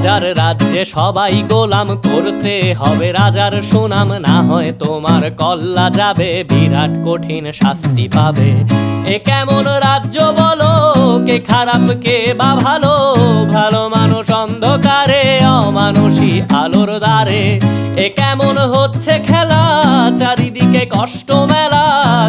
রাজার রাজ্যে সবাই গোলাম, করতে হবে রাজার সুনাম, না হয় তোমার কল্লা যাবে, বিরাট কঠিন শাস্তি পাবে। এ কেমন রাজ্য বলো, কে খারাপ কে বা ভালো, ভালো মানুষ অন্ধকারে, অমানুষী আলোর দ্বারে। এ কেমন হচ্ছে খেলা, চারিদিকে কষ্ট মেলা,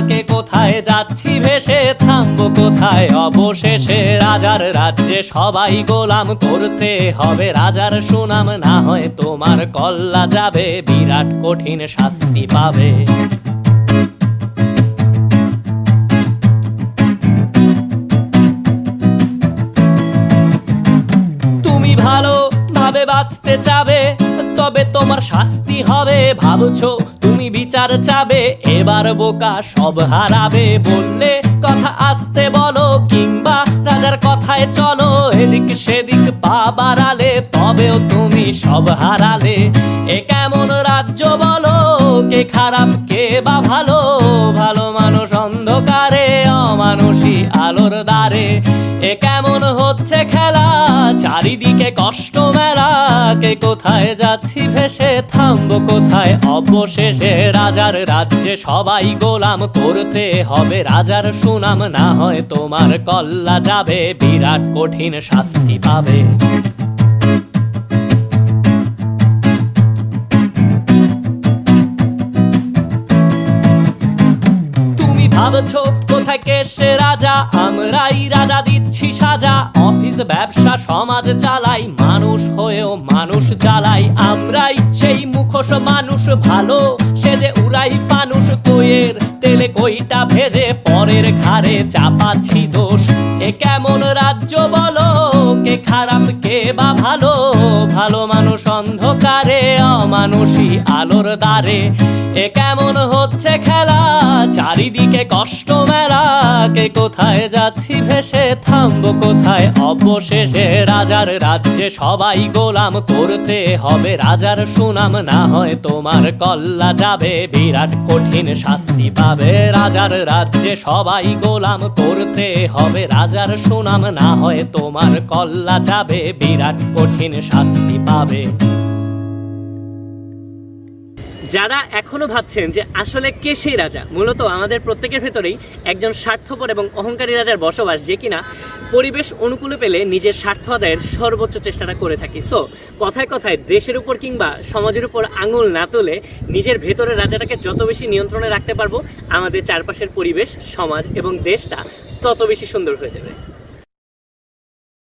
কে কোথায় যাচ্ছি ভেসে, থামবো কোথায় অবশেষে। রাজার রাজ্যে সবাই গোলাম, করতে হবে রাজার সুনাম, না হয় তোমার কল্লা যাবে, বিরাট কঠিন শাস্তি পাবে। তুমি ভালো ভাবে বাঁচতে চাবে, তবে তোমার শাস্তি হবে। ভাবছো তুমি বিচার চাবে, এবার বোকা সব হারাবে। বললে কথা আসতে বলো, কিংবা রাজার কথায় চলো, এদিক সেদিক পা বাড়ালে, তবেও তুমি সব হারালে। এ কেমন রাজ্য বলো, কে খারাপ কে বা ভালো, ভালো মানুষ অন্ধকারে, অমানুষী আলোর দ্বারে। এ কেমন হচ্ছে খেলা, চারিদিকে কষ্ট মেলা, কে কোথায় যাচ্ছি ভেসে, থামবো কোথায় অবশেষে। রাজার রাজ্যে সবাই গোলাম, করতে হবে রাজার সুনাম, না হয় তোমার কল্লা যাবে, বিরাট কঠিন শাস্তি পাবে। ভাবছো কোথায় কে সে রাজা, আমরাই রাজা দিচ্ছি সাজা। অফিস ব্যবসা সমাজ চালাই, মানুষ হয়েও মানুষ জ্বালাই। আমরাই সেই মুখোশ মানুষ ভালো, সে যে উড়াই ফানুষ, কইয়ের তেলে কইটা ভেজে, পরের ঘাড়ে চাপাচ্ছি দোষ। এ কেমন রাজ্য বলো, কে খারাপ কে বা ভালো, ভালো মানুষ অন্ধকারে, অমানুষী আলোর দ্বারে। এ কেমন হচ্ছে খেলা, চারিদিকে কষ্ট মেলা, কে কোথায় যাচ্ছি ভেসে, থামবো কোথায় অবশেষে। রাজার রাজ্যে সবাই গোলাম, করতে হবে রাজার সুনাম, না হয় তোমার কল্লা যাবে, বিরাট কঠিন শাস্তি পাবে। রাজার রাজ্যে সবাই গোলাম, করতে হবে রাজার সুনাম, না হয় তোমার কল্লা যাবে, বিরাট কঠিন শাস্তি পাবে। যারা এখনো ভাবছেন যে আসলে কে সেই রাজা, মূলত আমাদের প্রত্যেকের ভেতরেই একজন স্বার্থপর এবং অহংকারী রাজার বসবাস, যে কিনা পরিবেশ অনুকূলে পেলে নিজের স্বার্থ আদায়ের সর্বোচ্চ চেষ্টাটা করে থাকি। সো কথায় কথায় দেশের উপর কিংবা সমাজের উপর আঙুল না তুলে নিজের ভেতরের রাজাটাকে যত বেশি নিয়ন্ত্রণে রাখতে পারবো, আমাদের চারপাশের পরিবেশ, সমাজ এবং দেশটা তত বেশি সুন্দর হয়ে যাবে।